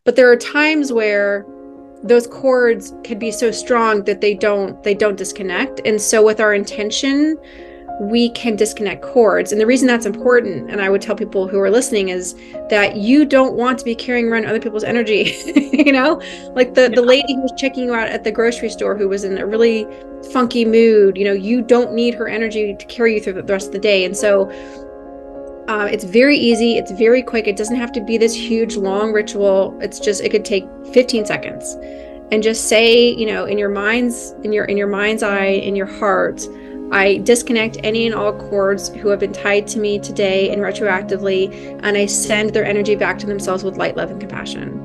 But there are times where those cords can be so strong that they don't disconnect. And so with our intention, we can disconnect cords. And the reason that's important, and I would tell people who are listening, is that you don't want to be carrying around other people's energy. You know, like the lady who was checking you out at the grocery store who was in a really funky mood, you know, you don't need her energy to carry you through the rest of the day. And so it's very easy. It's very quick. It doesn't have to be this huge, long ritual. It's just, it could take 15 seconds, and just say, you know, in your mind's eye, in your heart, I disconnect any and all cords who have been tied to me today and retroactively, and I send their energy back to themselves with light, love, and compassion.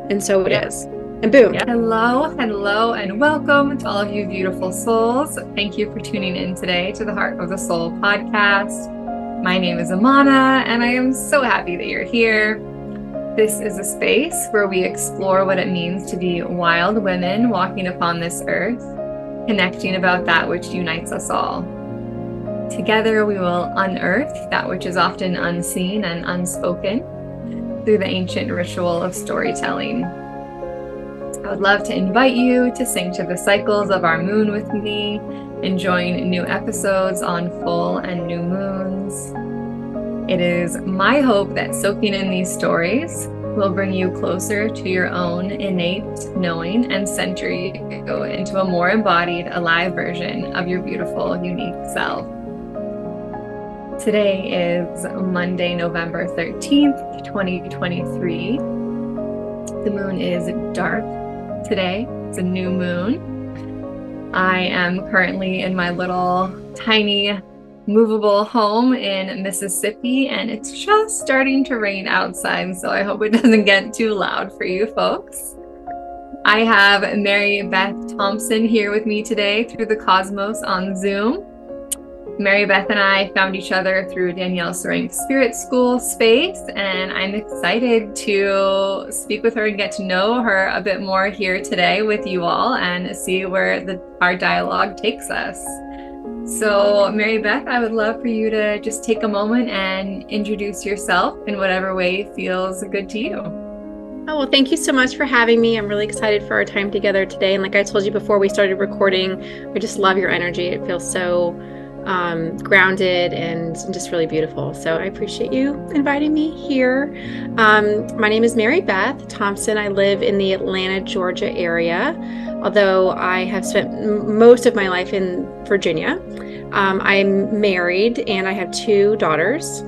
And so it is. And boom. Yeah. Hello, and welcome to all of you beautiful souls. Thank you for tuning in today to the Heart of the Soul podcast. My name is Amana, and I am so happy that you're here. This is a space where we explore what it means to be wild women walking upon this earth, connecting about that which unites us all. Together, we will unearth that which is often unseen and unspoken through the ancient ritual of storytelling. I would love to invite you to sing to the cycles of our moon with me, enjoying new episodes on full and new moons. It is my hope that soaking in these stories will bring you closer to your own innate knowing and center you into a more embodied, alive version of your beautiful, unique self. Today is Monday, November 13th, 2023. The moon is dark today. It's a new moon. I am currently in my little tiny movable home in Mississippi, and it's just starting to rain outside, so I hope it doesn't get too loud for you folks. I have Mary Beth Thomsen here with me today through the cosmos on Zoom. Mary Beth and I found each other through Danielle Serenk's Spirit School space, and I'm excited to speak with her and get to know her a bit more here today with you all and see where our dialogue takes us. So Mary Beth, I would love for you to just take a moment and introduce yourself in whatever way feels good to you. Oh, well, thank you so much for having me. I'm really excited for our time together today. And like I told you before we started recording, I just love your energy. It feels so grounded and just really beautiful. So I appreciate you inviting me here. My name is Mary Beth Thomsen. I live in the Atlanta, Georgia area, although I have spent most of my life in Virginia. I'm married and I have 2 daughters.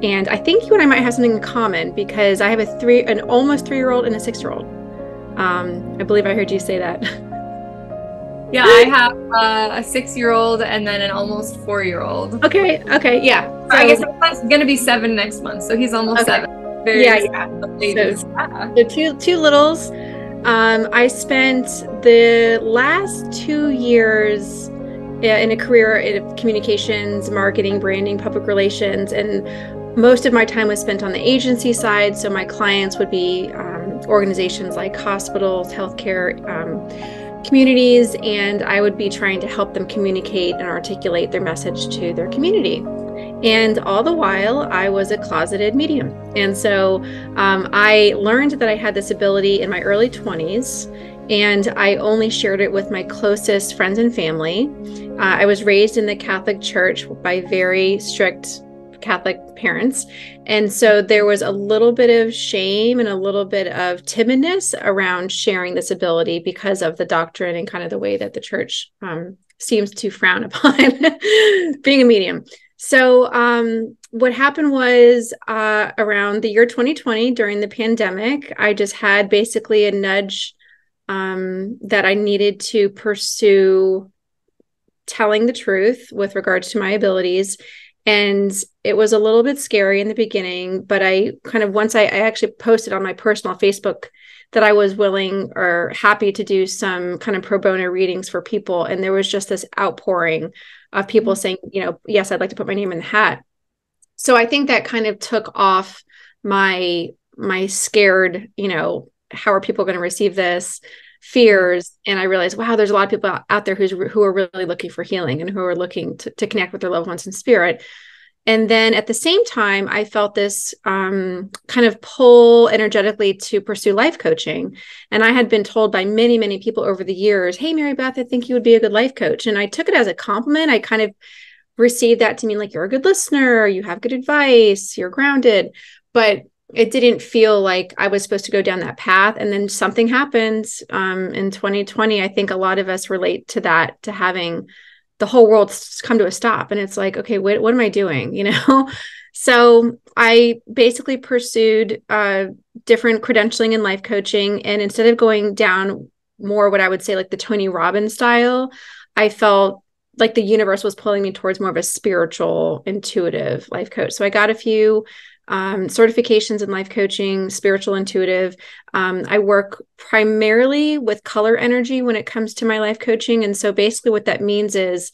And I think you and I might have something in common because I have an almost 3-year-old and a 6-year-old. I believe I heard you say that. Yeah, I have a 6-year-old and then an almost 4-year-old. Okay, yeah. So, I guess that's going to be 7 next month, so he's almost 7. Yeah. So the two littles. I spent the last 2 years in a career in communications, marketing, branding, public relations, and most of my time was spent on the agency side. So my clients would be organizations like hospitals, healthcare, communities, and I would be trying to help them communicate and articulate their message to their community. And all the while, I was a closeted medium. And so I learned that I had this ability in my early 20s, and I only shared it with my closest friends and family. I was raised in the Catholic Church by very strict Catholic parents. And so there was a little bit of shame and a little bit of timidness around sharing this ability because of the doctrine and kind of the way that the church seems to frown upon being a medium. So what happened was around the year 2020 during the pandemic, I just had basically a nudge that I needed to pursue telling the truth with regards to my abilities. And it was a little bit scary in the beginning, but I kind of, once I actually posted on my personal Facebook that I was willing or happy to do some kind of pro bono readings for people. And there was just this outpouring of people saying, you know, yes, I'd like to put my name in the hat. So I think that kind of took off my scared, you know, how are people going to receive this fears? And I realized, wow, there's a lot of people out there who are really looking for healing and who are looking to connect with their loved ones in spirit. And then at the same time, I felt this kind of pull energetically to pursue life coaching. And I had been told by many, many people over the years, hey, Mary Beth, I think you would be a good life coach. And I took it as a compliment. I kind of received that to mean like, you're a good listener, you have good advice, you're grounded. But it didn't feel like I was supposed to go down that path. And then something happened in 2020. I think a lot of us relate to that, to having the whole world come to a stop. And it's like, okay, what am I doing? You know? So I basically pursued different credentialing and life coaching. And instead of going down more what I would say like the Tony Robbins style, I felt like the universe was pulling me towards more of a spiritual, intuitive life coach. So I got a few certifications in life coaching, spiritual, intuitive. I work primarily with color energy when it comes to my life coaching. And so basically what that means is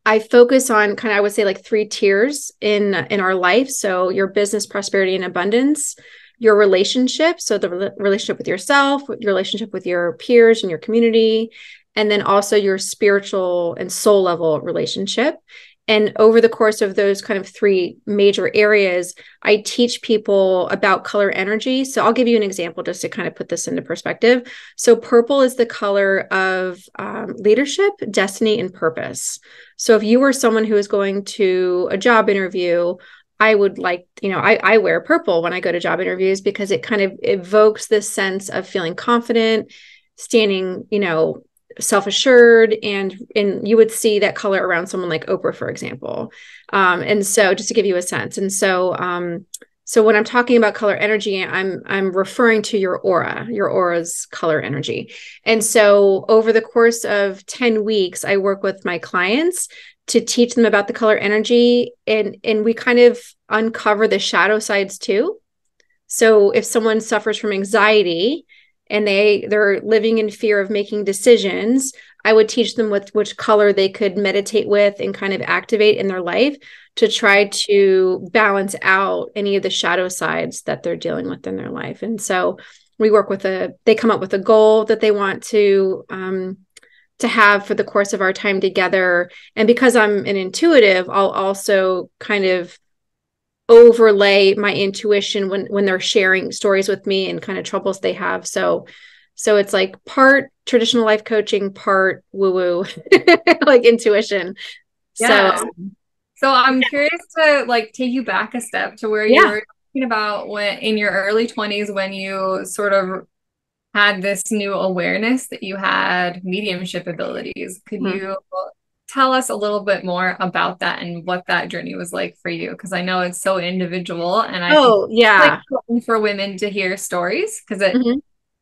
I focus on kind of, I would say like 3 tiers in our life. So your business, prosperity, and abundance, your relationship. So the relationship with yourself, your relationship with your peers and your community, and then also your spiritual and soul level relationship. And over the course of those kind of 3 major areas, I teach people about color energy. So I'll give you an example just to kind of put this into perspective. So purple is the color of leadership, destiny, and purpose. So if you were someone who is going to a job interview, I would like, I wear purple when I go to job interviews because it kind of evokes this sense of feeling confident, standing, self-assured, and you would see that color around someone like Oprah, for example. And so just to give you a sense. And so, so when I'm talking about color energy, I'm referring to your aura's color energy. And so over the course of 10 weeks, I work with my clients to teach them about the color energy, and we kind of uncover the shadow sides too. So if someone suffers from anxiety, and they're living in fear of making decisions, I would teach them which color they could meditate with and kind of activate in their life to try to balance out any of the shadow sides that they're dealing with in their life. And so we work they come up with a goal that they want to have for the course of our time together. And because I'm an intuitive, I'll also kind of overlay my intuition when they're sharing stories with me and kind of troubles they have. So it's like part traditional life coaching, part woo-woo, like intuition. Yeah. So I'm curious to like take you back a step to where you were talking about when in your early 20s, when you sort of had this new awareness that you had mediumship abilities. Could you tell us a little bit more about that and what that journey was like for you? Because I know it's so individual, and I think it's like for women to hear stories, because it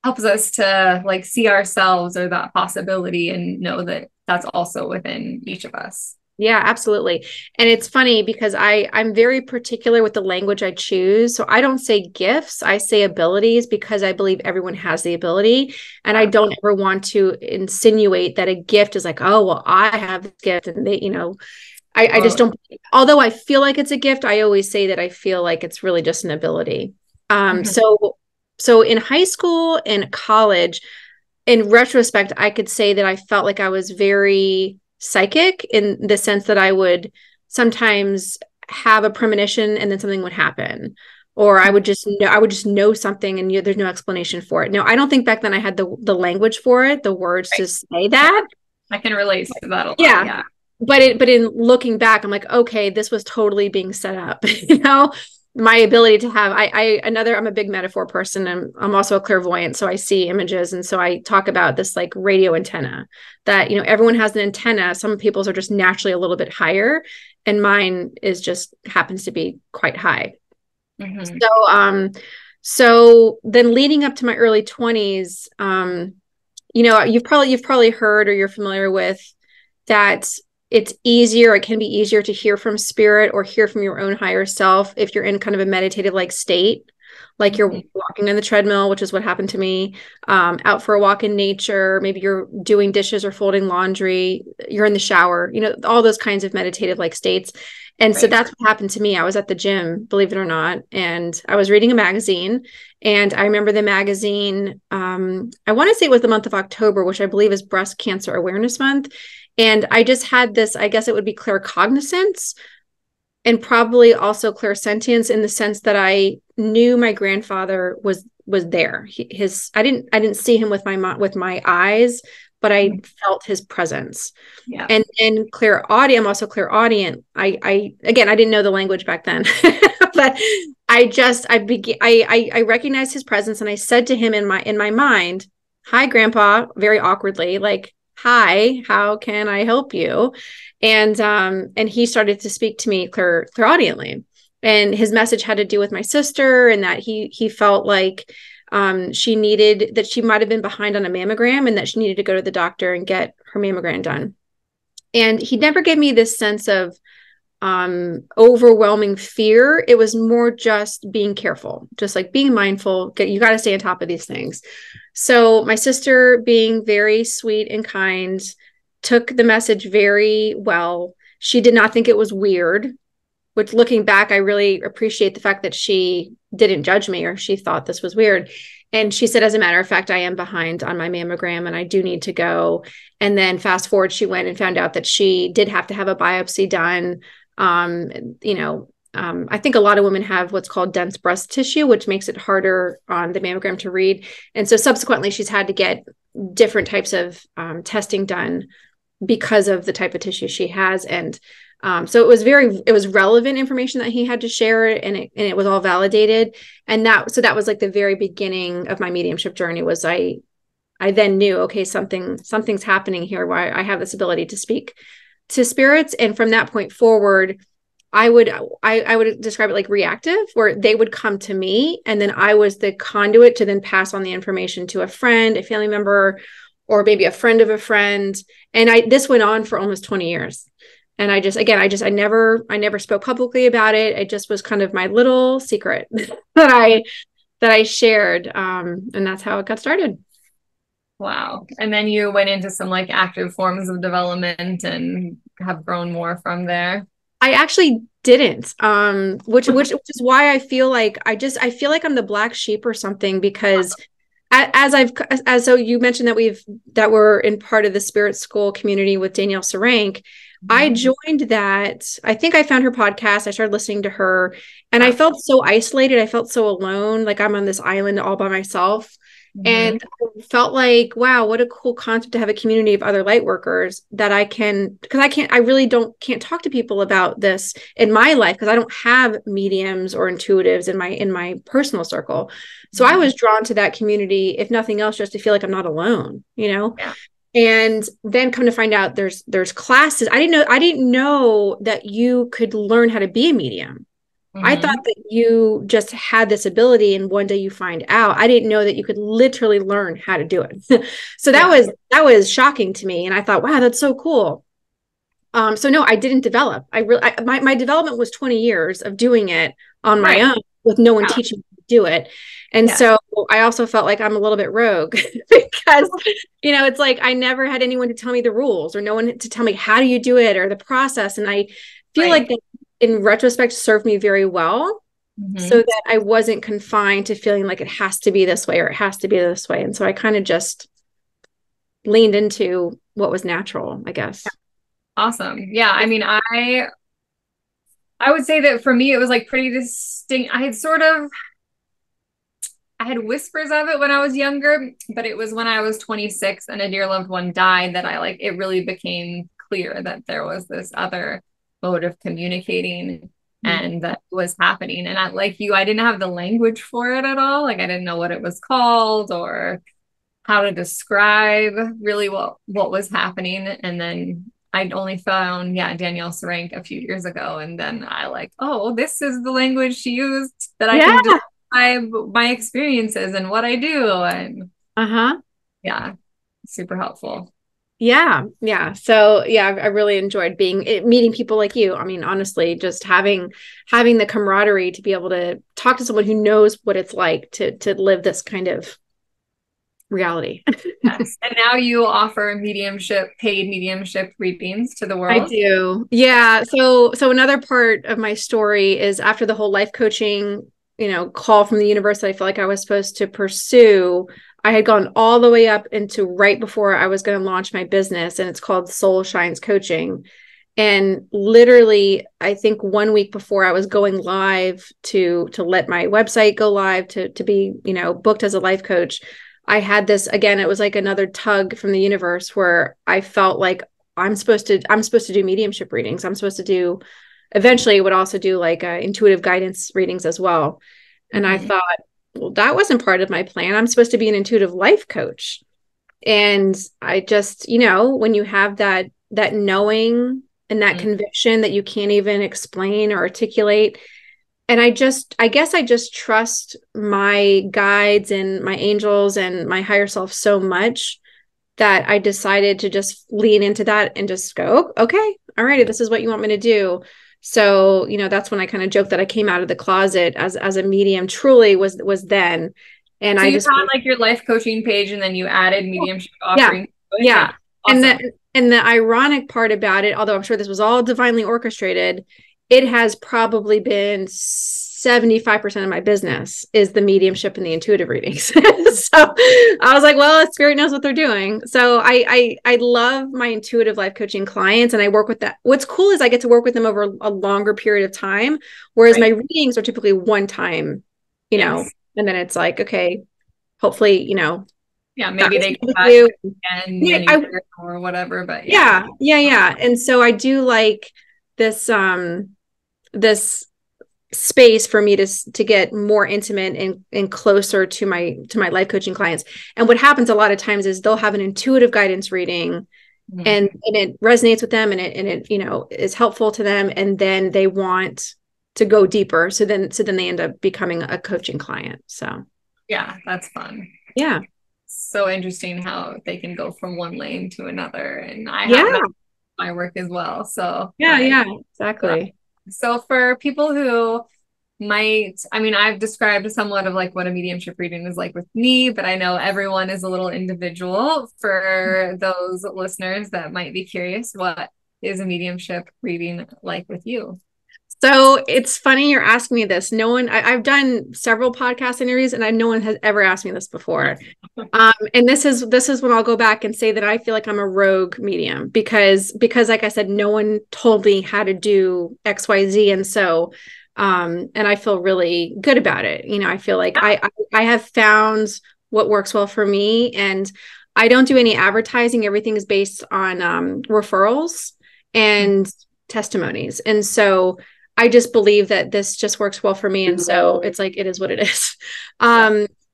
helps us to like see ourselves or that possibility and know that that's also within each of us. Yeah, absolutely. And it's funny because I'm very particular with the language I choose. So I don't say gifts, I say abilities, because I believe everyone has the ability. And I don't ever want to insinuate that a gift is like, oh, well, I have this gift. And they, I just don't, although I feel like it's a gift, I always say that I feel like it's really just an ability. So in high school and college, in retrospect, I could say that I felt like I was very psychic in the sense that I would sometimes have a premonition and then something would happen, or I would just know something and there's no explanation for it. Now, I don't think back then I had the language for it, the words to say that. I can relate to that a lot. Yeah. But in looking back, I'm like, okay, this was totally being set up, my ability to have, I'm a big metaphor person, and I'm also a clairvoyant. So I see images. And so I talk about this like radio antenna that, everyone has an antenna. Some people's are just naturally a little bit higher, and mine is just happens to be quite high. So then leading up to my early 20s, you've probably heard, or you're familiar with that it can be easier to hear from spirit or hear from your own higher self if you're in kind of a meditative like state, like you're walking on the treadmill, which is what happened to me, out for a walk in nature, maybe you're doing dishes or folding laundry, you're in the shower, all those kinds of meditative like states. And so that's what happened to me. I was at the gym, believe it or not, and I was reading a magazine, and I remember the magazine, I want to say it was the month of October, which I believe is Breast Cancer Awareness Month. And I just had this, I guess it would be claircognizance, and probably also clairsentience in the sense that I knew my grandfather was there. I didn't see him with my eyes, but I felt his presence. Yeah. And clairaudient, I'm also clairaudient. I again, I didn't know the language back then, but I recognized his presence, and I said to him in my mind, "Hi, Grandpa," very awkwardly, like, "Hi, how can I help you?" And he started to speak to me clairaudiently. And his message had to do with my sister, and that he felt like she might have been behind on a mammogram, and that she needed to go to the doctor and get her mammogram done. And he never gave me this sense of overwhelming fear. It was more just being careful, just like being mindful. You got to stay on top of these things. So my sister, being very sweet and kind, took the message very well. She did not think it was weird, which, looking back, I really appreciate the fact that she didn't judge me, or she thought this was weird. And she said, as a matter of fact, I am behind on my mammogram and I do need to go. And then fast forward, she went and found out that she did have to have a biopsy done. I think a lot of women have what's called dense breast tissue, which makes it harder on the mammogram to read. And so subsequently, she's had to get different types of testing done because of the type of tissue she has. And so it was relevant information that he had to share, and it was all validated. And that was like the very beginning of my mediumship journey. Was I then knew, okay, something's happening here, where I have this ability to speak to spirits. And from that point forward, I would describe it like reactive, where they would come to me, and then I was the conduit to then pass on the information to a friend, a family member, or maybe a friend of a friend. And this went on for almost 20 years. And I never spoke publicly about it. It just was kind of my little secret that I shared. And that's how it got started. Wow. And then you went into some like active forms of development and have grown more from there. I actually didn't, which is why I feel like I feel like I'm the black sheep or something, because so you mentioned that we're in part of the spirit school community with Danielle Sarank. I joined that. I think I found her podcast. I started listening to her, and I felt so isolated. I felt so alone, like I'm on this island all by myself. And I felt like, wow, what a cool concept to have a community of other light workers that I really can't talk to people about this in my life, because I don't have mediums or intuitives in my personal circle. So I was drawn to that community, if nothing else, just to feel like I'm not alone, Yeah. And then come to find out there's classes. I didn't know that you could learn how to be a medium. I thought that you just had this ability and one day you find out. I didn't know that you could literally learn how to do it. So that was shocking to me. And I thought, wow, that's so cool. So no, I didn't develop. My development was 20 years of doing it on my own with no one teaching me to do it. And so I also felt like I'm a little bit rogue because, it's like I never had anyone to tell me the rules, or no one to tell me how do you do it, or the process. And I feel like that, in retrospect, served me very well, so that I wasn't confined to feeling like it has to be this way or it has to be this way. And so I kind of just leaned into what was natural, I guess. Awesome. Yeah. I mean, I would say that for me, it was like pretty distinct. I had whispers of it when I was younger, but it was when I was 26 and a dear loved one died that it really became clear that there was this other mode of communicating and that was happening. And I didn't have the language for it at all. Like I didn't know what it was called or how to describe really what was happening. And then I only found, Danielle Sarank a few years ago. And then this is the language she used that I can describe my experiences and what I do. And super helpful. Yeah. So I really enjoyed meeting people like you. I mean, honestly, just having the camaraderie to be able to talk to someone who knows what it's like to live this kind of reality. Yes. And now you offer paid mediumship readings to the world. I do. Yeah. So another part of my story is, after the whole life coaching, call from the universe that I felt like I was supposed to pursue, I had gone all the way up into right before I was going to launch my business, and it's called Soul Shines Coaching. And literally, I think 1 week before I was going live to let my website go live to be, booked as a life coach, I had this, again, it was like another tug from the universe where I felt like I'm supposed to do mediumship readings. I'm supposed to do, eventually would also do like intuitive guidance readings as well. And I thought, well, that wasn't part of my plan. I'm supposed to be an intuitive life coach. And I just, when you have that knowing and that conviction that you can't even explain or articulate. And I guess I just trust my guides and my angels and my higher self so much that I decided to just lean into that and just go, okay, all right, this is what you want me to do. So, that's when I kind of joked that I came out of the closet as a medium, truly was then. And so I you just had like your life coaching page and then you added mediumship offerings. Yeah. Awesome. And the ironic part about it, although I'm sure this was all divinely orchestrated, it has probably been 75% of my business is the mediumship and the intuitive readings. So I was like, well, spirit knows what they're doing. So I love my intuitive life coaching clients, and I work with that. What's cool is I get to work with them over a longer period of time, whereas my readings are typically one time, and then it's like, okay, hopefully, maybe they come back and or whatever, but yeah. And so I do like this this space for me to get more intimate and closer to my life coaching clients. And what happens a lot of times is they'll have an intuitive guidance reading and it resonates with them and it is helpful to them, and then they want to go deeper. So then they end up becoming a coaching client. So yeah, that's fun. Yeah. So interesting how they can go from one lane to another. And I have my work as well. So exactly. So for people who I've described somewhat of like what a mediumship reading is like with me, but I know everyone is a little individual. For those listeners that might be curious, what is a mediumship reading like with you? So it's funny you're asking me this. I've done several podcast interviews and no one has ever asked me this before. And this is when I'll go back and say that I feel like I'm a rogue medium because like I said, no one told me how to do X, Y, Z. And so, and I feel really good about it. I feel like I have found what works well for me, and I don't do any advertising. Everything is based on referrals and testimonies. And so I just believe that this just works well for me. And so it's like, it is what it is.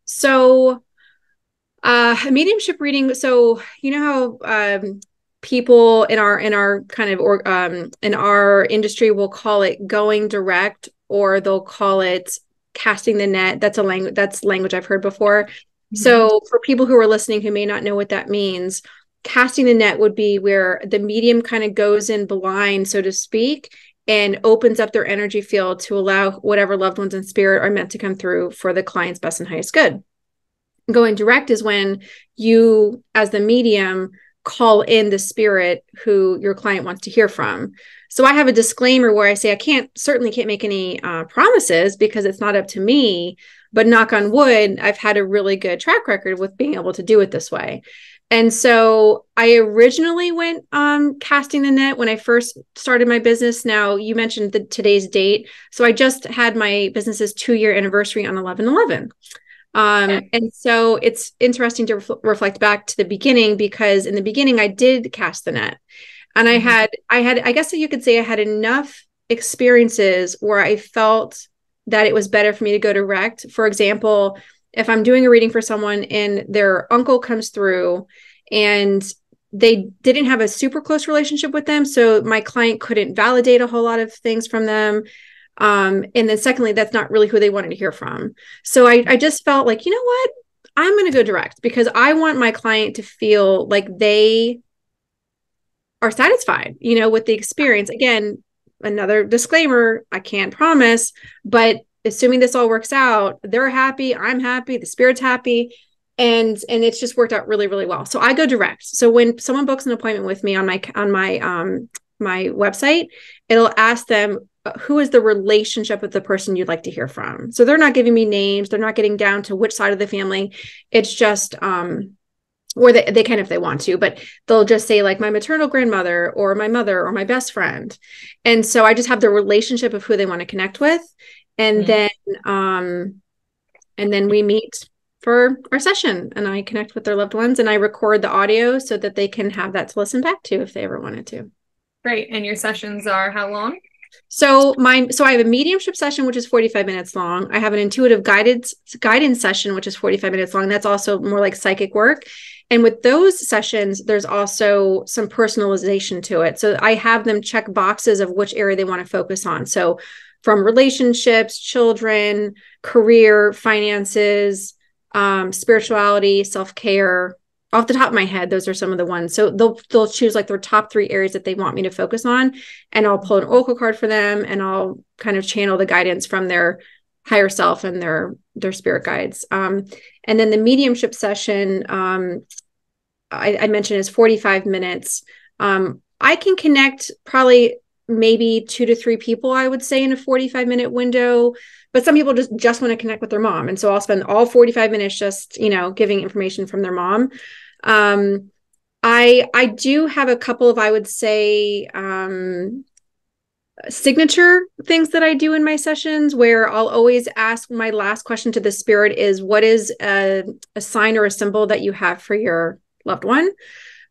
So a mediumship reading. So, how people in our kind of, in our industry will call it going direct, or they'll call it casting the net. That's language I've heard before. So for people who are listening, who may not know what that means, casting the net would be where the medium kind of goes in blind, so to speak, and opens up their energy field to allow whatever loved ones in spirit are meant to come through for the client's best and highest good. Going direct is when you, as the medium, call in the spirit who your client wants to hear from. So I have a disclaimer where I say I certainly can't make any promises because it's not up to me, but knock on wood, I've had a really good track record with being able to do it this way. And so I originally went casting the net when I first started my business. Now, you mentioned today's date. So I just had my business's 2-year anniversary on 11/11. And so it's interesting to reflect back to the beginning, because in the beginning I did cast the net, and I guess you could say I had enough experiences where I felt that it was better for me to go direct. For example, if I'm doing a reading for someone and their uncle comes through and they didn't have a super close relationship with them, so my client couldn't validate a whole lot of things from them. And then secondly, that's not really who they wanted to hear from. So I just felt like, you know what, I'm going to go direct because I want my client to feel like they are satisfied, with the experience. Again, another disclaimer, I can't promise, but assuming this all works out, they're happy, I'm happy, the spirit's happy. And it's just worked out really, really well. So I go direct. So when someone books an appointment with me on my website, it'll ask them, who is the relationship with the person you'd like to hear from? So they're not giving me names. They're not getting down to which side of the family. It's just, or they can if they want to, but they'll just say like my maternal grandmother or my mother or my best friend. And so I just have the relationship of who they want to connect with. And then we meet for our session and I connect with their loved ones and I record the audio so that they can have that to listen back to if they ever wanted to. Great. And your sessions are how long? So I have a mediumship session, which is 45 minutes long. I have an intuitive guidance session, which is 45 minutes long. That's also more like psychic work. And with those sessions, there's also some personalization to it. So I have them check boxes of which area they want to focus on. So from relationships, children, career, finances, spirituality, self-care. Off the top of my head, those are some of the ones. So they'll choose like their top 3 areas that they want me to focus on, and I'll pull an oracle card for them, and I'll kind of channel the guidance from their higher self and their spirit guides. And then the mediumship session, I mentioned, is 45 minutes. I can connect probably maybe 2 to 3 people, I would say, in a 45-minute window. But some people just want to connect with their mom. And so I'll spend all 45 minutes just, giving information from their mom. I do have a couple of, I would say, signature things that I do in my sessions where I'll always ask, my last question to the spirit is, what is a sign or a symbol that you have for your loved one?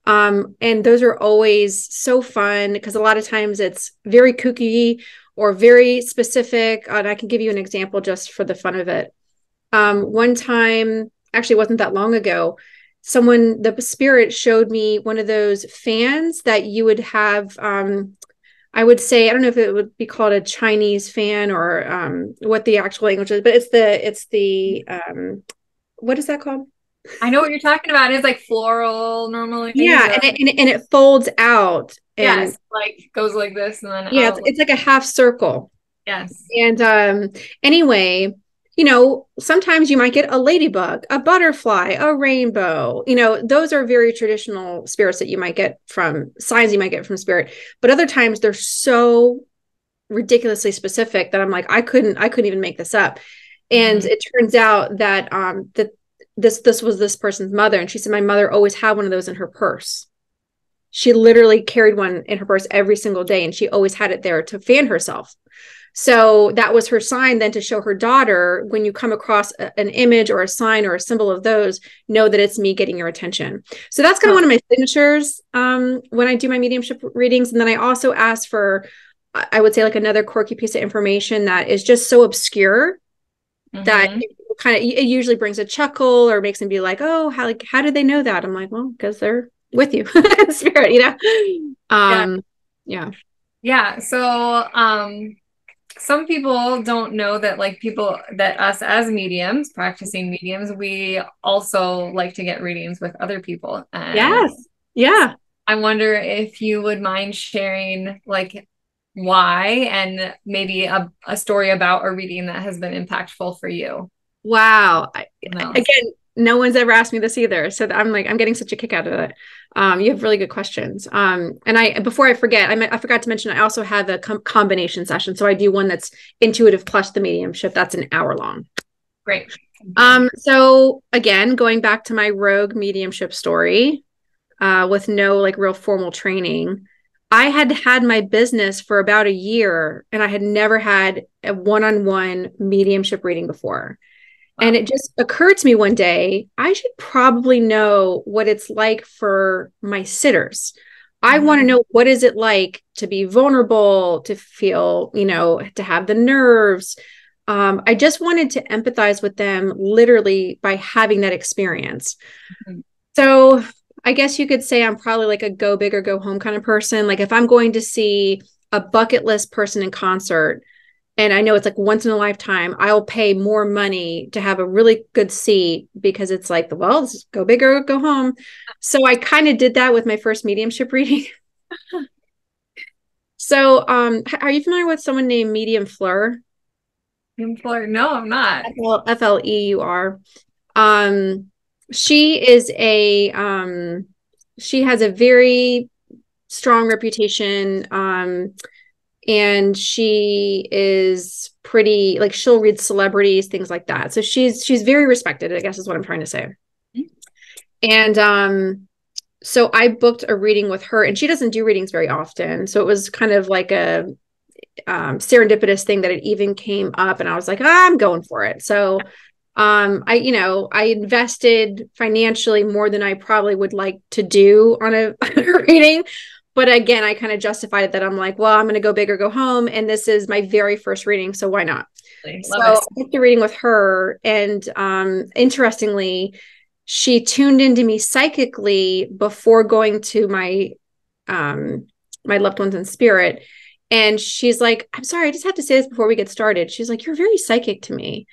And those are always so fun because a lot of times it's very kooky or very specific. And I can give you an example just for the fun of it. One time, actually, it wasn't that long ago, the spirit showed me one of those fans that you would have. I would say, I don't know if it would be called a Chinese fan or what the actual language is, but it's the what is that called? I know what you're talking about. It's like floral normally. Yeah, and it folds out. And yes, like goes like this and then out. It's like a half circle. Yes. And anyway, sometimes you might get a ladybug, a butterfly, a rainbow. Those are very traditional spirits that you might get from signs you might get from spirit. But other times they're so ridiculously specific that I'm like, I couldn't even make this up. And it turns out that this was this person's mother. And she said, my mother always had one of those in her purse. She literally carried one in her purse every single day. And she always had it there to fan herself. So that was her sign then to show her daughter, when you come across an image or a sign or a symbol of those, know that it's me getting your attention. So that's kind of one of my signatures when I do my mediumship readings. And then I also ask for, I would say, like another quirky piece of information that is just so obscure that it usually brings a chuckle or makes them be like, oh, how did they know that? I'm like, well, because they're with you, spirit, Yeah. So, some people don't know that, like, us as mediums, practicing mediums, we also like to get readings with other people. And yes. Yeah. I wonder if you would mind sharing, like, why, and maybe a story about a reading that has been impactful for you. Wow. Again, no one's ever asked me this either. So I'm getting such a kick out of it. You have really good questions. And before I forget, I forgot to mention, I also have a combination session. So I do one that's intuitive plus the mediumship. That's an hour long. Great. So again, going back to my rogue mediumship story, with no like real formal training, I had my business for about a year and I had never had a one-on-one mediumship reading before. And it just occurred to me one day, I should probably know what it's like for my sitters. I want to know, what is it like to be vulnerable, to feel, to have the nerves. I just wanted to empathize with them literally by having that experience. So I guess you could say I'm probably like a go big or go home kind of person. Like if I'm going to see a bucket list person in concert, and I know it's like once in a lifetime, I'll pay more money to have a really good seat because it's like, well, let's go big or go home. So I kind of did that with my first mediumship reading. So are you familiar with someone named Medium Fleur? Medium Fleur? No, I'm not. Fleur. She has a very strong reputation. And she is pretty, like, she'll read celebrities, things like that. So she's very respected, I guess is what I'm trying to say. And so I booked a reading with her, and she doesn't do readings very often. So it was kind of like a serendipitous thing that it even came up, and I was like, I'm going for it. So I invested financially more than I probably would like to do on a reading. But again, I kind of justified it that I'm like, well, I'm going to go big or go home. And this is my very first reading. So why not? Love So it. I did the reading with her. And interestingly, she tuned into me psychically before going to my loved ones in spirit. And she's like, I'm sorry, I just have to say this before we get started. She's like, you're very psychic to me.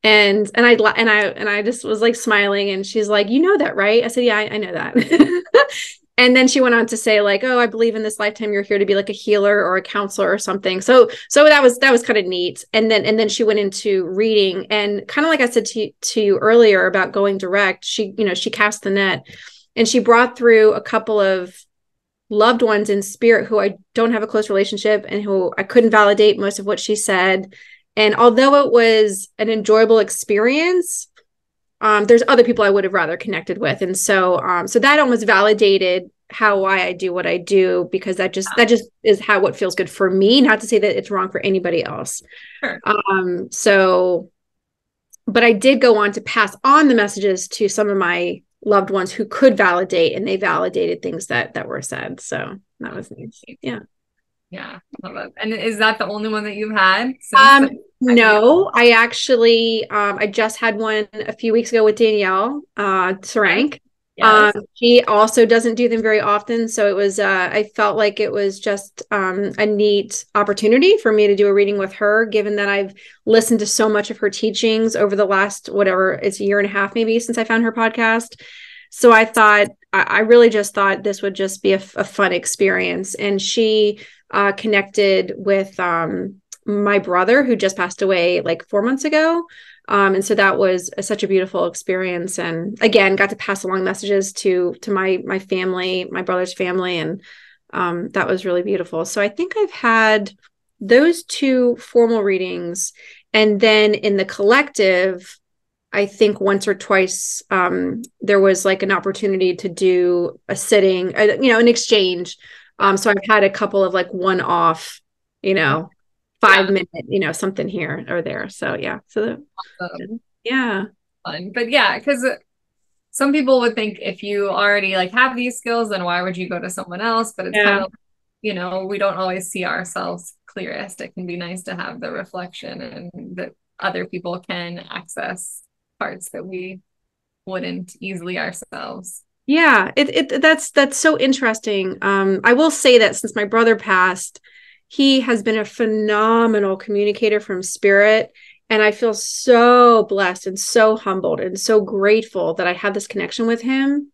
And I just was like smiling, and she's like, you know that, right? I said, yeah, I know that. And then she went on to say like, oh, I believe in this lifetime you're here to be like a healer or a counselor or something. So that was kind of neat. And then she went into reading, and kind of like I said to you earlier about going direct, she cast the net, and she brought through a couple of loved ones in spirit who I don't have a close relationship and who I couldn't validate most of what she said. And although it was an enjoyable experience, there's other people I would have rather connected with. And so that almost validated why I do what I do, because that just is what feels good for me, not to say that it's wrong for anybody else. Sure. But I did go on to pass on the messages to some of my loved ones who could validate, and they validated things that were said. So that was nice. Yeah. Yeah. Love it. And is that the only one that you've had? No, I actually, I just had one a few weeks ago with Danielle, Sarank. Yes. She also doesn't do them very often. So it was, I felt like it was just a neat opportunity for me to do a reading with her, given that I've listened to so much of her teachings over the last, whatever, it's a year and a half, maybe, since I found her podcast. So I really just thought this would just be a fun experience. And she connected with my brother, who just passed away like 4 months ago. And so that was such a beautiful experience. And again, got to pass along messages to my family, my brother's family. And that was really beautiful. So I think I've had those 2 formal readings. And then in the collective, I think once or twice, there was like an opportunity to do a sitting, an exchange. So I've had a couple of like one-off, 5-minute, something here or there. So yeah. So yeah. Fun. But yeah, because some people would think if you already like have these skills, then why would you go to someone else? But it's kind of, we don't always see ourselves clearest. It can be nice to have the reflection, and that other people can access parts that we wouldn't easily ourselves. Yeah, that's so interesting. I will say that since my brother passed, he has been a phenomenal communicator from spirit. And I feel so blessed and so humbled and so grateful that I had this connection with him.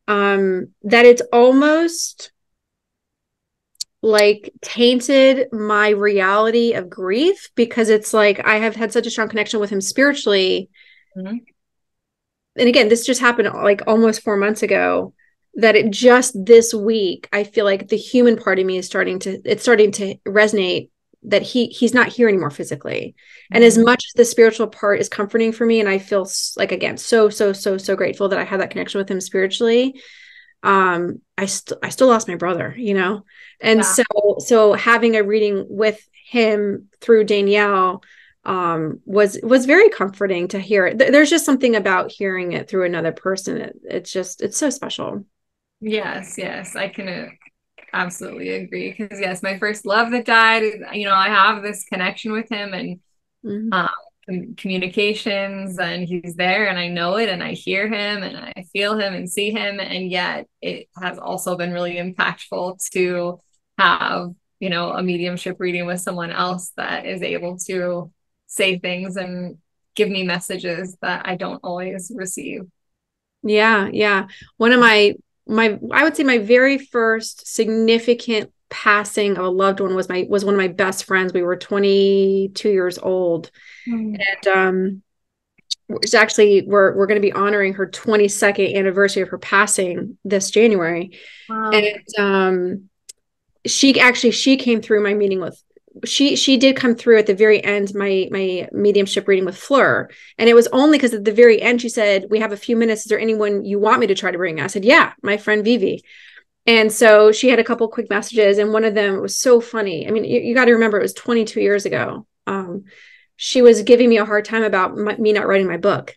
That it's almost like tainted my reality of grief, because it's like I have had such a strong connection with him spiritually. Mm-hmm. And again, this just happened like almost 4 months ago, that it just this week, I feel like the human part of me is starting to resonate that he's not here anymore physically. Mm-hmm. And as much as the spiritual part is comforting for me, and I feel like, again, so grateful that I had that connection with him spiritually. I still lost my brother, and so having a reading with him through Danielle was very comforting to hear it. There's just something about hearing it through another person. It's so special. Yes, I can absolutely agree. Because yes, my first love that died, I have this connection with him, and communications, and he's there, and I know it, and I hear him, and I feel him and see him. And yet it has also been really impactful to have, a mediumship reading with someone else that is able to say things and give me messages that I don't always receive. Yeah. One of I would say my very first significant passing of a loved one was one of my best friends. We were 22 years old. And it's actually we're going to be honoring her 22nd anniversary of her passing this January. Wow. And she came through my meeting she did come through at the very end, my mediumship reading with Fleur. And it was only because at the very end, she said, we have a few minutes. Is there anyone you want me to try to bring? I said, yeah, my friend Vivi. And so she had a couple quick messages, and one of them was so funny. I mean, you got to remember, it was 22 years ago. She was giving me a hard time about me not writing my book.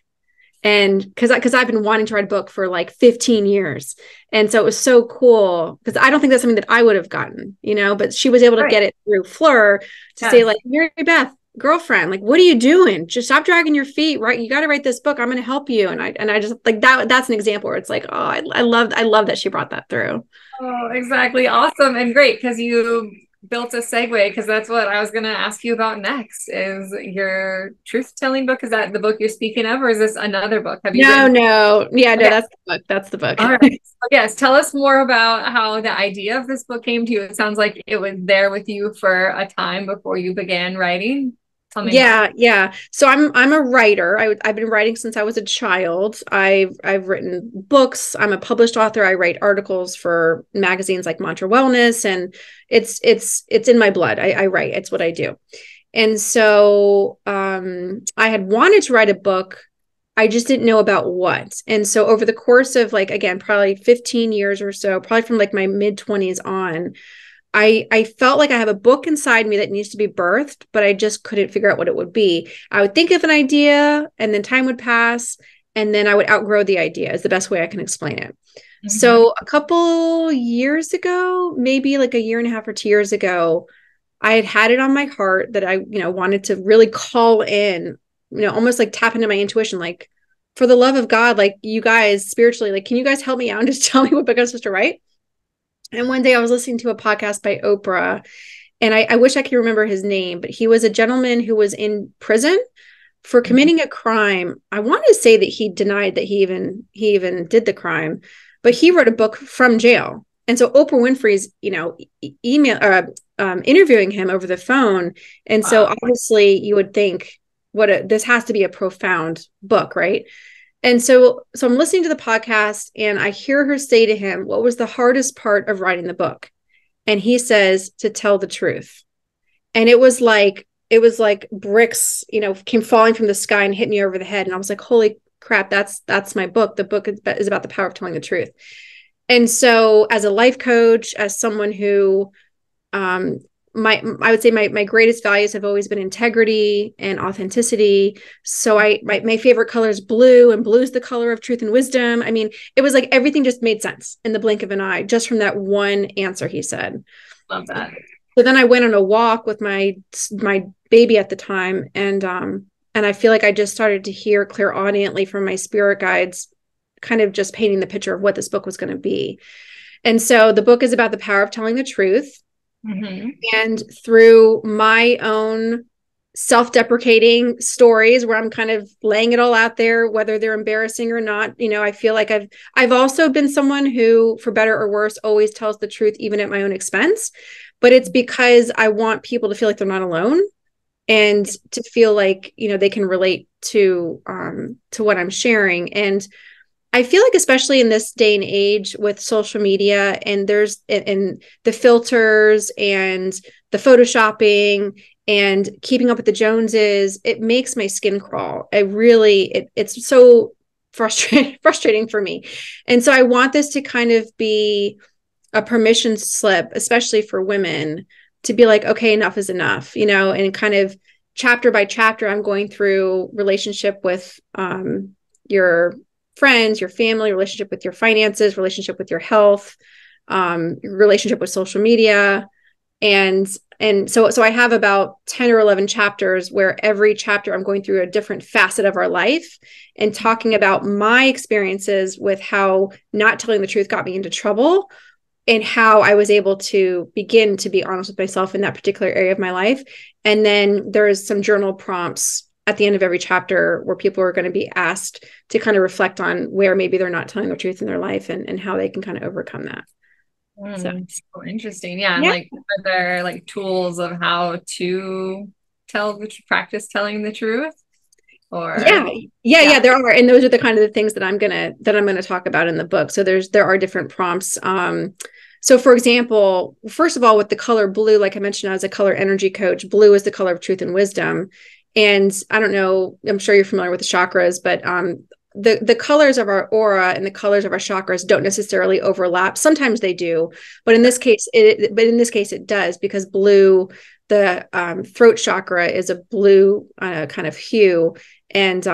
And because I've been wanting to write a book for like 15 years. And so it was so cool, because I don't think that's something that I would have gotten, but she was able to get it through Fleur to say, like, Mary Beth, girlfriend, like, what are you doing? Just stop dragging your feet, right? You got to write this book. I'm going to help you. And I just like that's an example where it's like, oh, I love that she brought that through. Oh, exactly. Awesome. And great, because you built a segue, because that's what I was going to ask you about next, is your truth-telling book. Is that the book you're speaking of, or is this another book? Have you No. Yeah, no, that's the book. That's the book. All right. So yes, tell us more about how the idea of this book came to you. It sounds like it was there with you for a time before you began writing. Tell me. Yeah. So I'm a writer. I've been writing since I was a child. I've written books. I'm a published author. I write articles for magazines like Mantra Wellness, and it's in my blood. I write. It's what I do. And so I had wanted to write a book. I just didn't know about what. And so over the course of, like, again, probably 15 years or so, probably from like my mid-20s on, I felt like I have a book inside me that needs to be birthed, but I just couldn't figure out what it would be. I would think of an idea, and then time would pass, and then I would outgrow the idea, is the best way I can explain it. Mm-hmm. So a couple years ago, maybe like a year and a half or 2 years ago, I had it on my heart that I, wanted to really call in, almost like tap into my intuition, like, for the love of God, like, you guys spiritually, like, can you guys help me out and just tell me what book I'm supposed to write? And one day I was listening to a podcast by Oprah, and I wish I could remember his name, but he was a gentleman who was in prison for committing a crime. I want to say that he denied that he even did the crime, but he wrote a book from jail. And so Oprah Winfrey's, interviewing him over the phone. And so obviously you would think, this has to be a profound book, right? And so I'm listening to the podcast, and I hear her say to him, what was the hardest part of writing the book? And he says, to tell the truth. And it was like bricks, came falling from the sky and hit me over the head. And I was like, holy crap, that's my book. The book is about the power of telling the truth. And so as a life coach, as someone who, I would say my greatest values have always been integrity and authenticity. So my favorite color is blue, and blue is the color of truth and wisdom. I mean, it was like everything just made sense in the blink of an eye, just from that one answer he said. Love that. So then I went on a walk with my baby at the time, and I feel like I just started to hear clairaudiently from my spirit guides, kind of just painting the picture of what this book was going to be. And so the book is about the power of telling the truth. Mm-hmm. And through my own self-deprecating stories, where I'm kind of laying it all out there, whether they're embarrassing or not, I feel like I've also been someone who, for better or worse, always tells the truth, even at my own expense. But it's because I want people to feel like they're not alone, and to feel like, they can relate to what I'm sharing. And I feel like, especially in this day and age with social media, and and the filters and the photoshopping and keeping up with the Joneses, it makes my skin crawl. It's so frustrating for me. And so I want this to kind of be a permission slip, especially for women, to be like, okay, enough is enough, and kind of chapter by chapter, I'm going through relationship with your friends, your family, relationship with your finances, relationship with your health, relationship with social media. And so I have about 10 or 11 chapters, where every chapter I'm going through a different facet of our life and talking about my experiences with how not telling the truth got me into trouble, and how I was able to begin to be honest with myself in that particular area of my life. And then there's some journal prompts at the end of every chapter where people are going to be asked to kind of reflect on where maybe they're not telling the truth in their life, and how they can kind of overcome that. So interesting. Yeah. And like, are there like tools of how to practice telling the truth? Or yeah, there are. And those are the kind of the things that I'm going to talk about in the book. So there are different prompts. So for example, first of all, with the color blue, like I mentioned, I was a color energy coach. Blue is the color of truth and wisdom. And I don't know, I'm sure you're familiar with the chakras, but the colors of our aura and the colors of our chakras don't necessarily overlap. Sometimes they do, but in this case, it does, because blue, the throat chakra is a blue kind of hue, and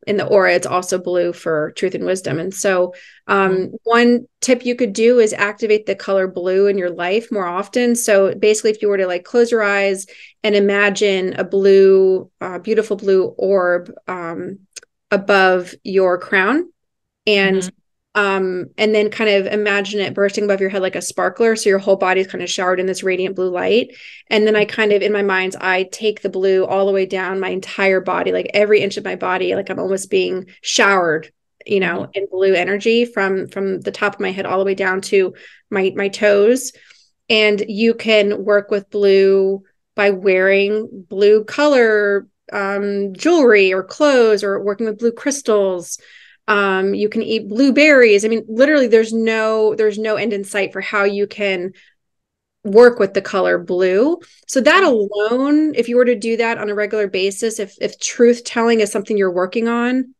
in the aura, it's also blue for truth and wisdom. And so one tip you could do is activate the color blue in your life more often. So basically, if you were to like close your eyes and imagine a blue, beautiful blue orb above your crown, and then kind of imagine it bursting above your head like a sparkler. So your whole body is kind of showered in this radiant blue light. And then I kind of, in my mind's eye, take the blue all the way down my entire body, like every inch of my body, like I'm almost being showered, you know, in blue energy from the top of my head all the way down to my toes. And you can work with blue by wearing blue color jewelry or clothes, or working with blue crystals. You can eat blueberries. I mean, literally there's no end in sight for how you can work with the color blue. So that alone, if you were to do that on a regular basis, if truth telling is something you're working on,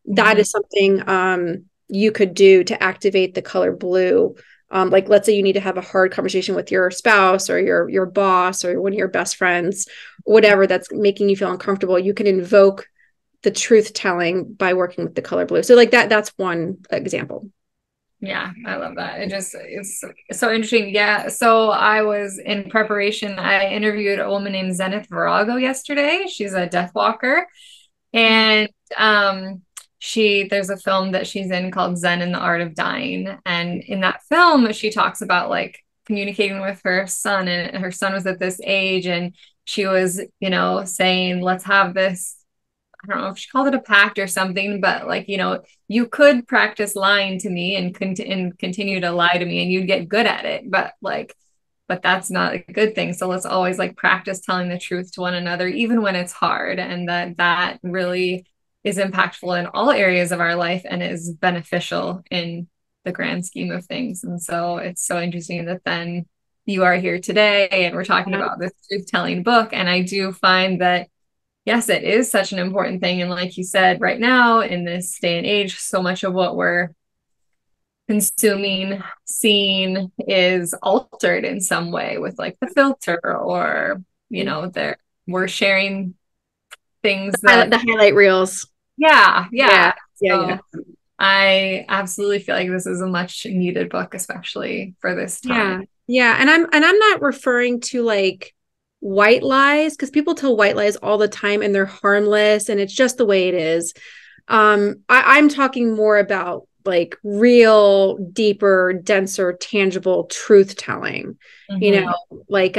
that is something you could do to activate the color blue. Like, let's say you need to have a hard conversation with your spouse or your boss or one of your best friends, whatever that's making you feel uncomfortable. You can invoke the truth telling by working with the color blue. So like that's one example. Yeah, I love that. It's so interesting. Yeah. So I was in preparation. I interviewed a woman named Zenith Virago yesterday. She's a death walker. And there's a film that she's in called Zen and the Art of Dying. And in that film, she talks about like communicating with her son, and her son was at this age, and she was, you know, saying, let's have this, I don't know if she called it a pact or something, but like, you know, you could practice lying to me and continue to lie to me and you'd get good at it. But that's not a good thing. So let's always like practice telling the truth to one another, even when it's hard. And that really is impactful in all areas of our life and is beneficial in the grand scheme of things. And so it's so interesting that then you are here today and we're talking about this truth telling book. And I do find that, yes, it is such an important thing. And like you said, right now in this day and age, so much of what we're consuming, seeing is altered in some way with like the filter, or, you know, we're sharing things the highlight reels. Yeah. So I absolutely feel like this is a much needed book, especially for this time. Yeah. And I'm not referring to like white lies, because people tell white lies all the time and they're harmless and it's just the way it is. I'm talking more about like real, deeper, denser, tangible truth telling. You know, like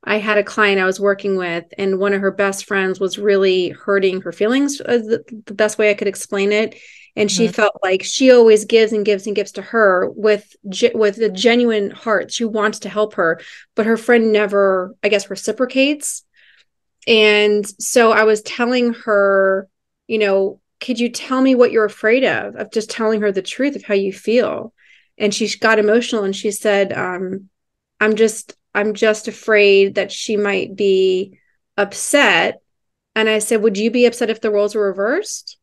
I had a client I was working with, and one of her best friends was really hurting her feelings, the best way I could explain it. And she felt like she always gives and gives and gives to her with a genuine heart. She wants to help her, but her friend never, I guess, reciprocates. And so I was telling her, you know, could you tell me what you're afraid of just telling her the truth of how you feel? And she got emotional and she said, I'm just afraid that she might be upset. And I said, would you be upset if the roles were reversed?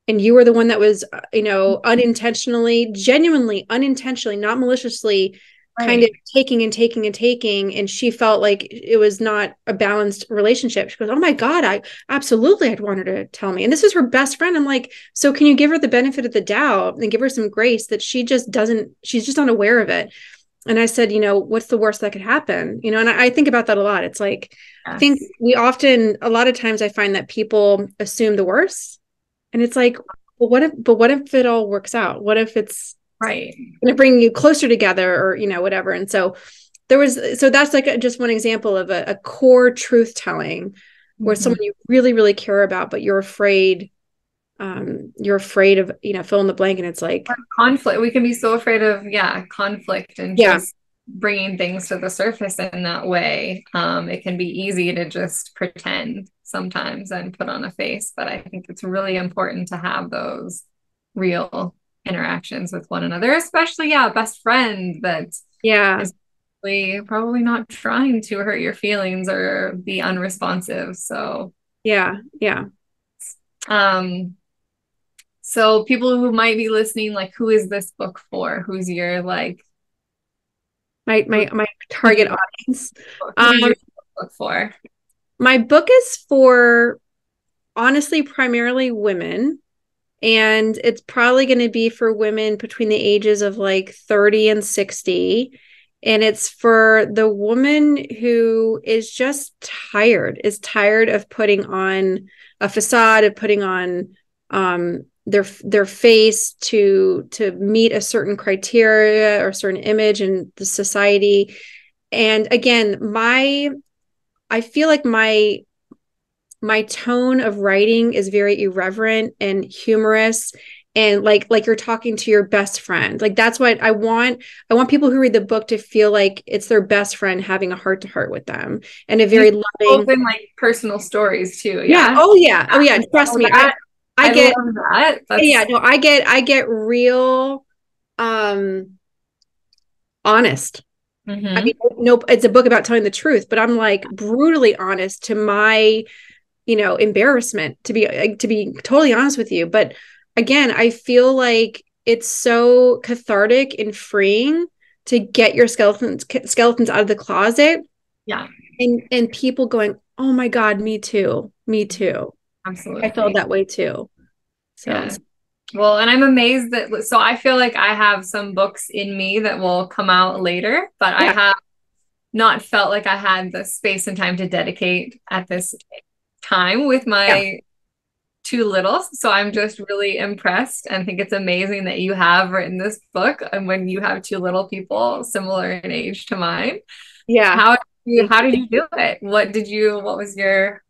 And you were the one that was, you know, unintentionally, genuinely, unintentionally, not maliciously, kind of taking and taking and taking. And she felt like it was not a balanced relationship. She goes, oh my God, I'd want her to tell me. And this is her best friend. I'm like, so can you give her the benefit of the doubt and give her some grace that she's just not aware of it. And I said, you know, what's the worst that could happen? You know, and I think about that a lot. It's like, I think a lot of times I find that people assume the worst. And it's like, well, what if it all works out? What if it's going to bring you closer together, or, you know, whatever. And so that's like just one example of a core truth telling where someone you really, really care about, but you're afraid of, you know, fill in the blank. And it's like conflict. We can be so afraid of, conflict and just bringing things to the surface in that way. It can be easy to just pretend sometimes and put on a face, but I think it's really important to have those real interactions with one another, especially, a best friend that is probably not trying to hurt your feelings or be unresponsive. So, yeah. So people who might be listening, like, who is this book for? Who's your like my target audience? Who is your book for? My book is for, honestly, primarily women. And it's probably going to be for women between the ages of like 30 and 60. And it's for the woman who is just is tired of putting on a facade, of putting on their face to meet a certain criteria or certain image in the society. And again, I feel like my tone of writing is very irreverent and humorous, and like you're talking to your best friend. Like, that's what I want. I want people who read the book to feel like it's their best friend having a heart to heart with them, and a very loving, open, like, personal stories too. Yeah. Oh yeah. Trust me. I get love that. No, I get real honest. I mean, no, it's a book about telling the truth, but I'm like brutally honest to my embarrassment, to be totally honest with you. But again, I feel like it's so cathartic and freeing to get your skeletons out of the closet. Yeah. And people going, oh my God, me too. Absolutely. I felt that way too. So, yeah. Well, and I'm amazed that, so I feel like I have some books in me that will come out later, but I have not felt like I had the space and time to dedicate at this time with my two littles. So I'm just really impressed and think it's amazing that you have written this book, and when you have two little people similar in age to mine. Yeah. How did you do it? What was your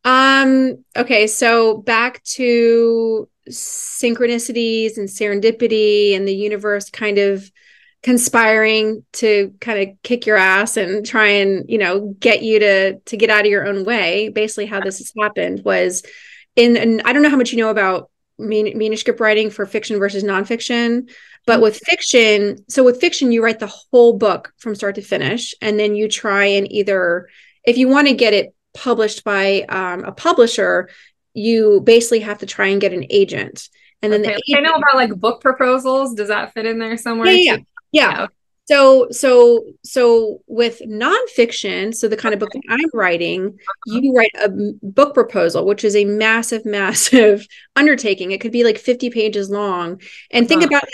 okay, so back to synchronicities and serendipity and the universe kind of conspiring to kind of kick your ass and try and get you to get out of your own way. Basically, how this has happened was and I don't know how much you know about manuscript writing for fiction versus nonfiction, but with fiction, you write the whole book from start to finish, and then you try and either, if you want to get it published by a publisher, you basically have to try and get an agent. And then I know about like book proposals. Does that fit in there somewhere? Yeah. So with nonfiction, so the kind of book that I'm writing, you write a book proposal, which is a massive undertaking. It could be like 50 pages long. And think about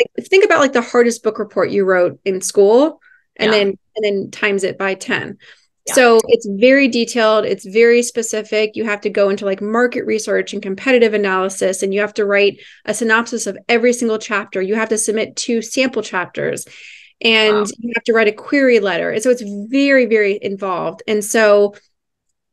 like the hardest book report you wrote in school, and then times it by 10. Yeah. So it's very detailed. It's very specific. You have to go into like market research and competitive analysis, and you have to write a synopsis of every single chapter. You have to submit 2 sample chapters, and you have to write a query letter. And so it's very, very involved. And so,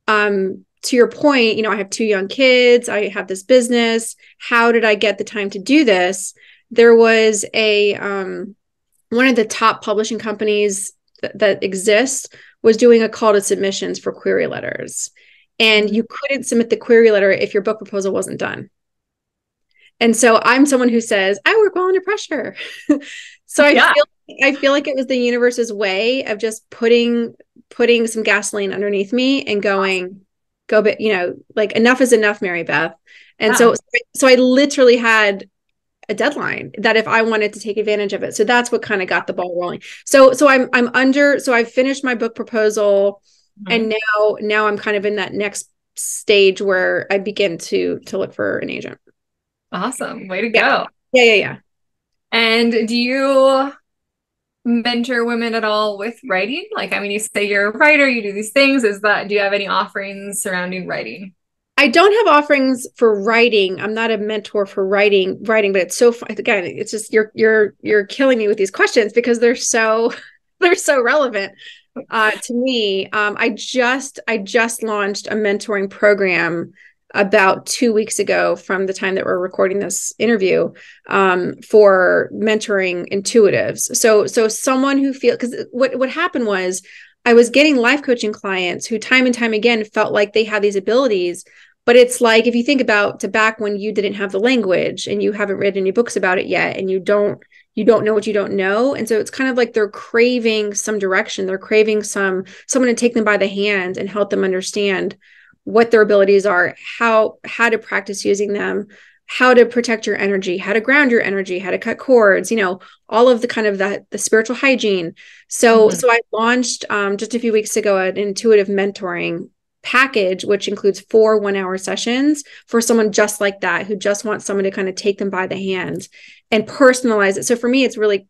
to your point, I have 2 young kids. I have this business. How did I get the time to do this? There was one of the top publishing companies that exists was doing a call to submissions for query letters. And you couldn't submit the query letter if your book proposal wasn't done. And so I'm someone who says, I work well under pressure. So I feel like it was the universe's way of just putting some gasoline underneath me and going, go, like, enough is enough, Mary Beth. And so I literally had a deadline that if I wanted to take advantage of it. So that's what kind of got the ball rolling. So I've finished my book proposal, and now I'm kind of in that next stage where I begin to look for an agent. Awesome. Way to go. Yeah. And do you mentor women at all with writing? Like, I mean, you say you're a writer, you do these things. Do you have any offerings surrounding writing? I don't have offerings for writing. I'm not a mentor for writing, but it's so fun. Again, it's just you're killing me with these questions because they're so relevant to me. I just launched a mentoring program about 2 weeks ago from the time that we're recording this interview, for mentoring intuitives. So someone who because what happened was I was getting life coaching clients who time and time again felt like they had these abilities, But it's like, if you think about to back when you didn't have the language and you haven't read any books about it yet, and you don't know what you don't know. And so it's kind of like they're craving some direction. They're craving someone to take them by the hand and help them understand what their abilities are, how to practice using them, how to protect your energy, how to ground your energy, how to cut cords, all of the kind of the spiritual hygiene. So I launched just a few weeks ago an intuitive mentoring package, which includes 4 1-hour sessions for someone just like that, who just wants someone to kind of take them by the hand and personalize it. So for me, it's really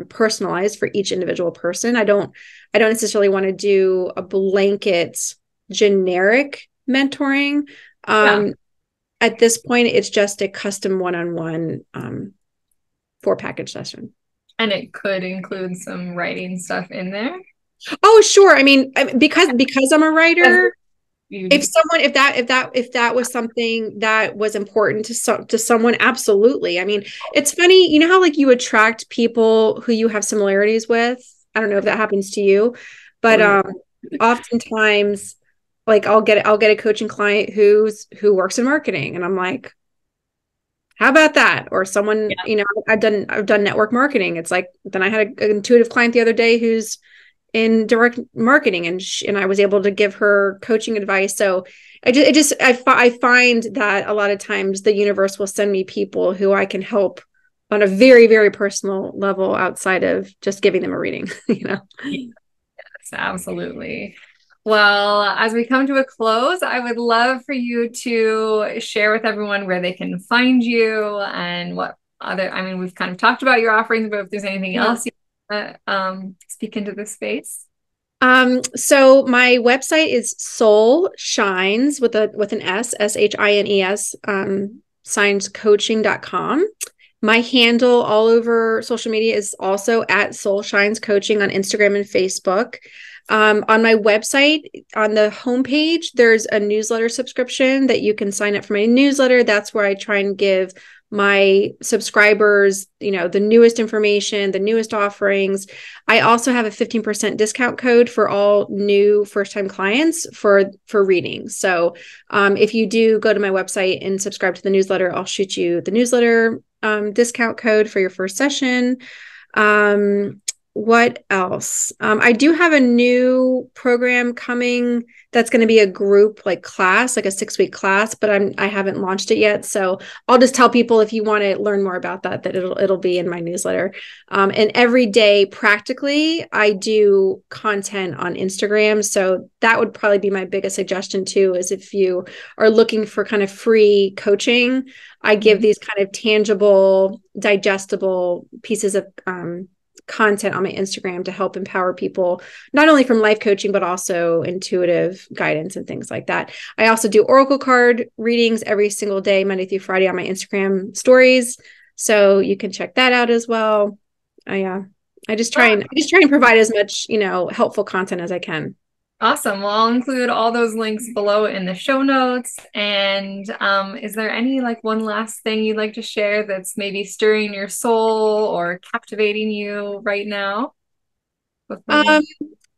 personalized for each individual person. I don't necessarily want to do a blanket generic mentoring. At this point, it's just a custom one-on-one 4-package session. And it could include some writing stuff in there. Oh, sure. I mean, because I'm a writer, if that was something that was important to someone, absolutely. I mean, it's funny, how like you attract people who you have similarities with. I don't know if that happens to you, but oftentimes, like I'll get a coaching client who works in marketing, and I'm like, how about that? Or someone, I've done network marketing. It's like, then I had an intuitive client the other day who's in direct marketing, and I was able to give her coaching advice. So I find that a lot of times the universe will send me people who I can help on a very, very personal level outside of just giving them a reading, Yes, absolutely. Well, as we come to a close, I would love for you to share with everyone where they can find you and what other, we've kind of talked about your offerings, but if there's anything else you speak into this space. So my website is Soul Shines with an S, SHINES, signscoaching.com. My handle all over social media is also at Soul Shines Coaching on Instagram and Facebook. On my website, on the homepage, there's a newsletter subscription that you can sign up for my newsletter. That's where I try and give my subscribers, the newest information, the newest offerings. I also have a 15% discount code for all new first-time clients for readings. So if you do go to my website and subscribe to the newsletter, I'll shoot you the newsletter discount code for your first session. What else? I do have a new program coming that's going to be a group class, like a 6-week class, but I haven't launched it yet. So I'll just tell people, if you want to learn more about that it'll be in my newsletter. And every day, practically, I do content on Instagram. So that would probably be my biggest suggestion too, is if you are looking for kind of free coaching, I give these kind of tangible, digestible pieces of content on my Instagram to help empower people, not only from life coaching, but also intuitive guidance and things like that. I also do oracle card readings every single day, Monday through Friday, on my Instagram stories. So you can check that out as well. I just try and provide as much, helpful content as I can. Awesome. Well, I'll include all those links below in the show notes. And is there any one last thing you'd like to share that's maybe stirring your soul or captivating you right now? I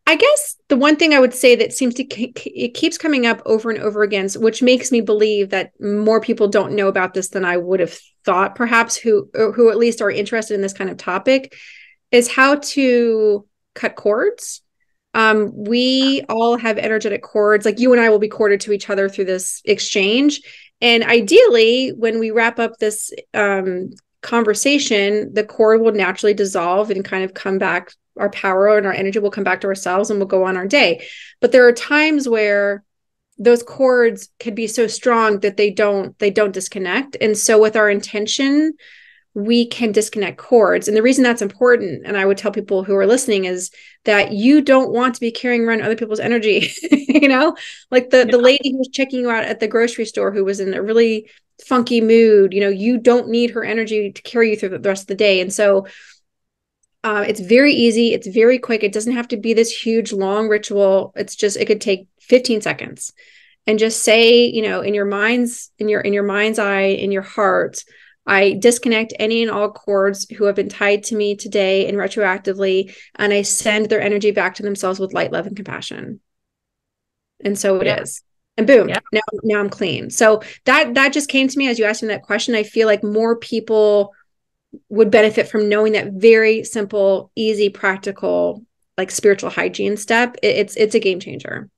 guess the one thing I would say that seems to it keeps coming up over and over again, which makes me believe that more people don't know about this than I would have thought, perhaps, who at least are interested in this kind of topic, is how to cut cords. We all have energetic cords. Like, you and I will be corded to each other through this exchange. And ideally, when we wrap up this conversation, the cord will naturally dissolve and kind of come back. Our power and our energy will come back to ourselves and we'll go on our day. But there are times where those cords could be so strong that they don't disconnect. And so with our intention, we can disconnect cords. And the reason that's important, and I would tell people who are listening, is that you don't want to be carrying around other people's energy. Like the lady who was checking you out at the grocery store, who was in a really funky mood, you don't need her energy to carry you through the rest of the day. And so it's very easy. It's very quick. It doesn't have to be this huge, long ritual. It could take 15 seconds, and just say, in your mind's eye, in your heart, I disconnect any and all cords who have been tied to me today and retroactively, and I send their energy back to themselves with light, love, and compassion. And so it is. And boom, Yeah. now I'm clean. So that just came to me as you asked me that question. I feel like more people would benefit from knowing that very simple, easy, practical, like spiritual hygiene step. It's a game changer.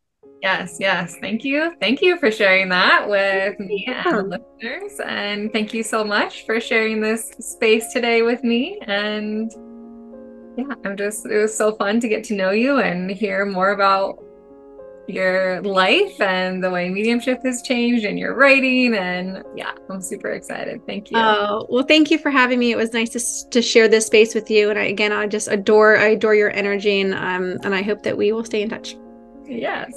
Yes, yes. Thank you. Thank you for sharing that with me and the Yeah. listeners. And thank you so much for sharing this space today with me. And yeah, it was so fun to get to know you and hear more about your life and the way mediumship has changed and your writing. And yeah, I'm super excited. Thank you. Oh, well, thank you for having me. It was nice to share this space with you. And I just I adore your energy, and I hope that we will stay in touch. Yes.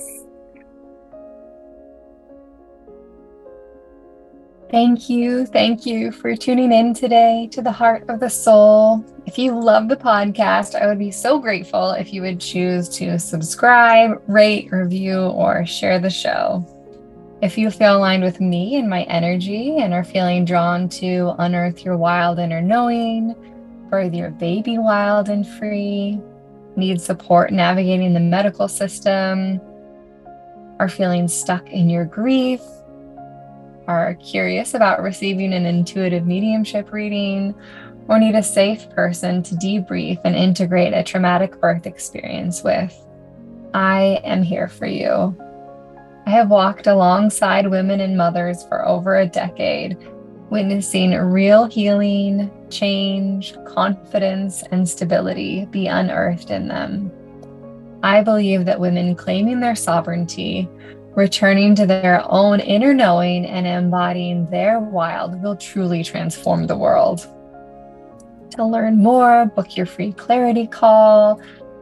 Thank you. Thank you for tuning in today to the Heart of the Soul. If you love the podcast, I would be so grateful if you would choose to subscribe, rate, review, or share the show. If you feel aligned with me and my energy and are feeling drawn to unearth your wild inner knowing, birth your baby wild and free, need support navigating the medical system, are feeling stuck in your grief, are curious about receiving an intuitive mediumship reading, or need a safe person to debrief and integrate a traumatic birth experience with, I am here for you. I have walked alongside women and mothers for over a decade, witnessing real healing, change, confidence, and stability be unearthed in them. I believe that women claiming their sovereignty, returning to their own inner knowing, and embodying their wild will truly transform the world. To learn more, book your free clarity call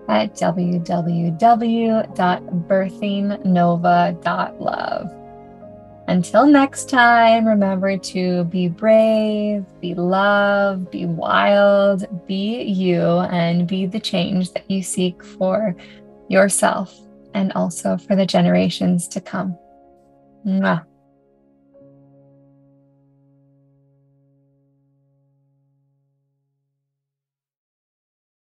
at www.birthingnova.love. Until next time, remember to be brave, be loved, be wild, be you, and be the change that you seek for yourself and also for the generations to come. Mwah.